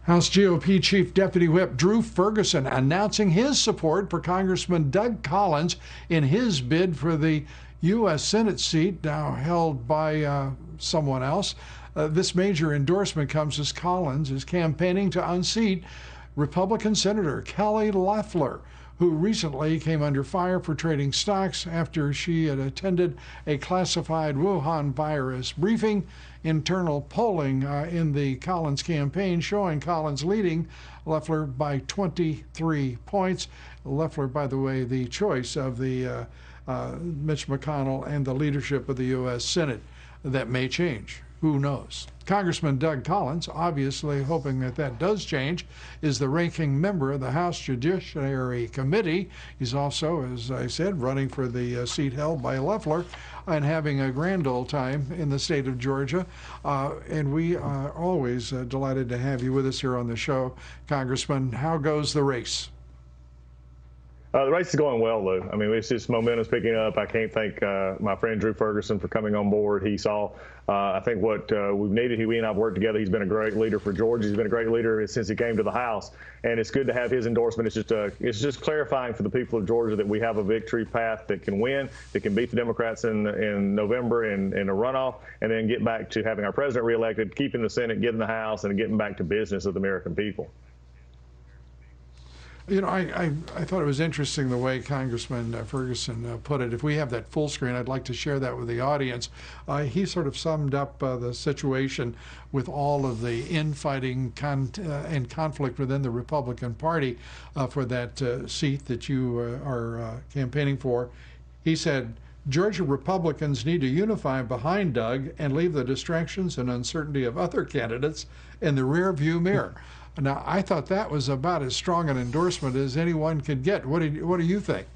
House GOP Chief Deputy Whip Drew Ferguson announcing his support for Congressman Doug Collins in his bid for the U.S. Senate seat now held by someone else. This major endorsement comes as Collins is campaigning to unseat Republican Senator Kelly Loeffler, who recently came under fire for trading stocks after she had attended a classified Wuhan virus briefing. Internal polling in the Collins campaign showing Collins leading Loeffler by 23 points. Loeffler, by the way, the choice of the Mitch McConnell and the leadership of the U.S. Senate. That may change. Who knows? Congressman Doug Collins, obviously hoping that that does change, is the ranking member of the House Judiciary Committee. He's also, as I said, running for the seat held by Loeffler and having a grand old time in the state of Georgia. And we are always delighted to have you with us here on the show. Congressman, how goes the race? The race is going well, Lou. I mean, it's just momentum's picking up. I can't thank my friend Drew Ferguson for coming on board. He saw, I think, what we've needed. He and I have worked together. He's been a great leader for Georgia. He's been a great leader since he came to the House, and it's good to have his endorsement. It's just clarifying for the people of Georgia that we have a victory path that can win, that can beat the Democrats in November in a runoff, and then get back to having our president reelected, keeping the Senate, getting the House, and getting back to business of the American people. You know, I thought it was interesting the way Congressman Ferguson put it. If we have that full screen, I'd like to share that with the audience. He sort of summed up the situation with all of the infighting and conflict within the Republican Party for that seat that you are campaigning for. He said, Georgia Republicans need to unify behind Doug and leave the distractions and uncertainty of other candidates in the rear-view mirror. Now, I thought that was about as strong an endorsement as anyone could get. What do you think?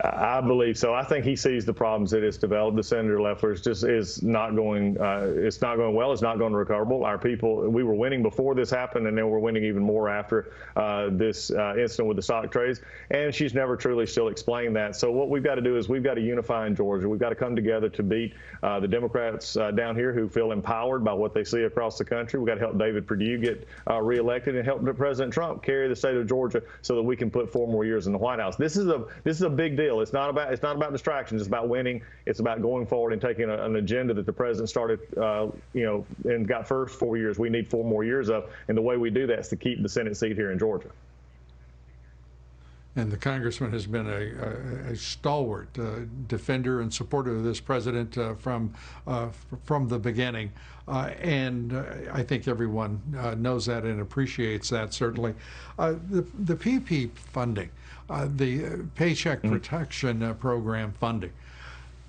I believe so. I think he sees the problems that it's developed. The Senator Loeffler is not going. It's not going well. It's not going recoverable. Our people. We were winning before this happened, and then we're winning even more after this incident with the stock trades. And she's never truly still explained that. So what we've got to do is we've got to unify in Georgia. We've got to come together to beat the Democrats down here who feel empowered by what they see across the country. We've got to help David Perdue get reelected and help President Trump carry the state of Georgia so that we can put 4 more years in the White House. This is a big deal. It's not about distractions. It's about winning. It's about going forward and taking an agenda that the president started, and got first 4 years. We need 4 more years of, and the way we do that is to keep the Senate seat here in Georgia. And the congressman has been a stalwart defender and supporter of this president from the beginning. And I think everyone knows that and appreciates that, certainly. The PP funding, the Paycheck Protection Program funding,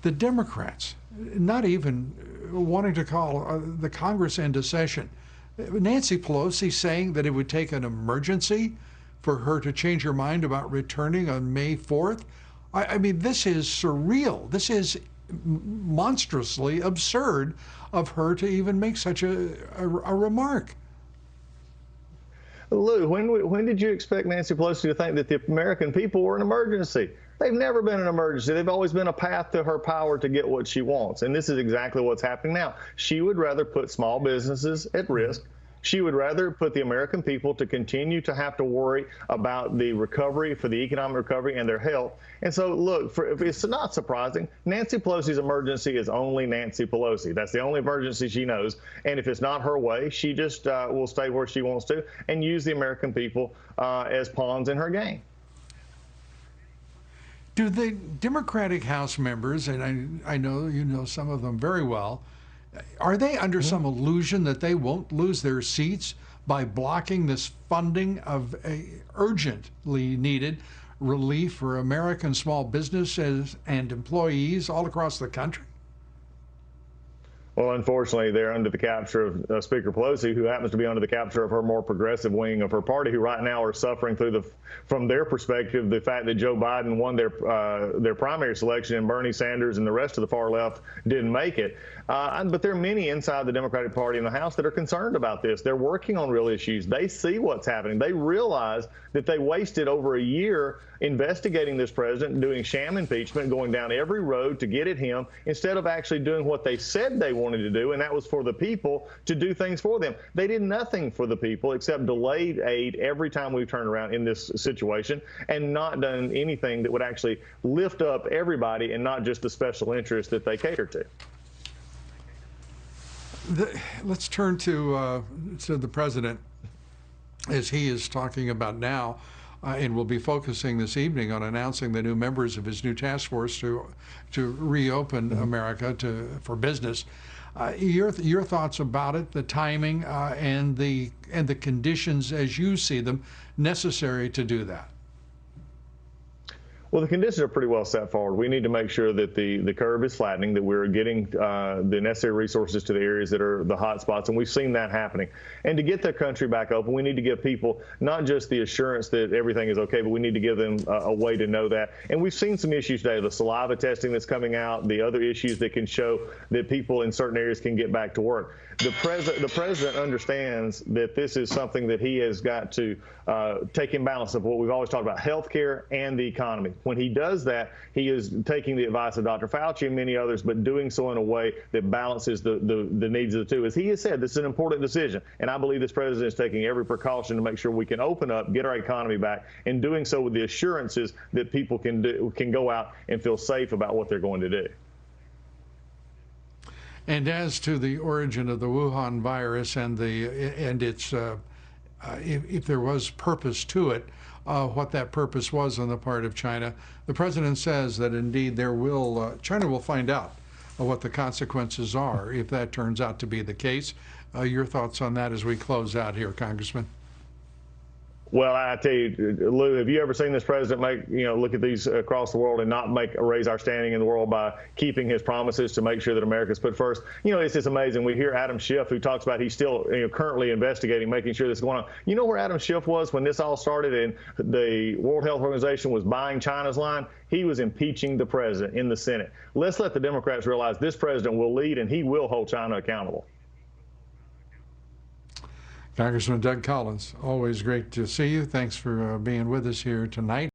the Democrats not even wanting to call the Congress into session. Nancy Pelosi saying that it would take an emergency for her to change her mind about returning on May 4th. I mean, this is surreal. This is monstrously absurd of her to even make such a remark. Lou, when did you expect Nancy Pelosi to think that the American people were an emergency? They've never been an emergency. They've always been a path to her power to get what she wants. And this is exactly what's happening now. She would rather put small businesses at risk. She would rather put the American people to continue to have to worry about the recovery, for the economic recovery and their health. And so, look, it's not surprising. Nancy Pelosi's emergency is only Nancy Pelosi. That's the only emergency she knows. And if it's not her way, she just will stay where she wants to and use the American people as pawns in her game. Do the Democratic House members, and I know you know some of them very well, are they under some illusion that they won't lose their seats by blocking this funding of urgently needed relief for American small businesses and employees all across the country? Well, unfortunately, they're under the capture of Speaker Pelosi, who happens to be under the capture of her more progressive wing of her party, who right now are suffering through from their perspective, the fact that Joe Biden won their primary selection and Bernie Sanders and the rest of the far left didn't make it. But there are many inside the Democratic Party in the House that are concerned about this. They're working on real issues. They see what's happening. They realize that they wasted over a year investigating this president, doing sham impeachment, going down every road to get at him, instead of actually doing what they said they wanted to do, and that was for the people, to do things for them. They did nothing for the people except delayed aid every time we've turned around in this situation, and not done anything that would actually lift up everybody and not just the special interests that they cater to. Let's turn to the president, as he is talking about now, and will be focusing this evening on announcing the new members of his new task force to reopen America for business. Your thoughts about it, the timing, and the conditions as you see them necessary to do that. Well, the conditions are pretty well set forward. We need to make sure that the curve is flattening, that we're getting the necessary resources to the areas that are the hot spots, and we've seen that happening. And to get the country back open, we need to give people not just the assurance that everything is okay, but we need to give them a way to know that. And we've seen some issues today, the saliva testing that's coming out, the other issues that can show that people in certain areas can get back to work. The president understands that this is something that he has got to take in balance of what we've always talked about, health care and the economy. When he does that, he is taking the advice of Dr. Fauci and many others, but doing so in a way that balances the needs of the two. As he has said, this is an important decision, and I believe this president is taking every precaution to make sure we can open up, get our economy back, and doing so with the assurances that people can go out and feel safe about what they're going to do. And as to the origin of the Wuhan virus and its, if there was purpose to it, what that purpose was on the part of China, the president says that indeed China will find out what the consequences are if that turns out to be the case. Your thoughts on that as we close out here, Congressman? Well, I tell you, Lou, have you ever seen this president look at these across the world and not raise our standing in the world by keeping his promises to make sure that America's put first? It's just amazing. We hear Adam Schiff, who talks about he's still currently investigating, making sure this is going on. You know where Adam Schiff was when this all started and the World Health Organization was buying China's line? He was impeaching the president in the Senate. Let's let the Democrats realize this president will lead and he will hold China accountable. Congressman Doug Collins, always great to see you. Thanks for being with us here tonight.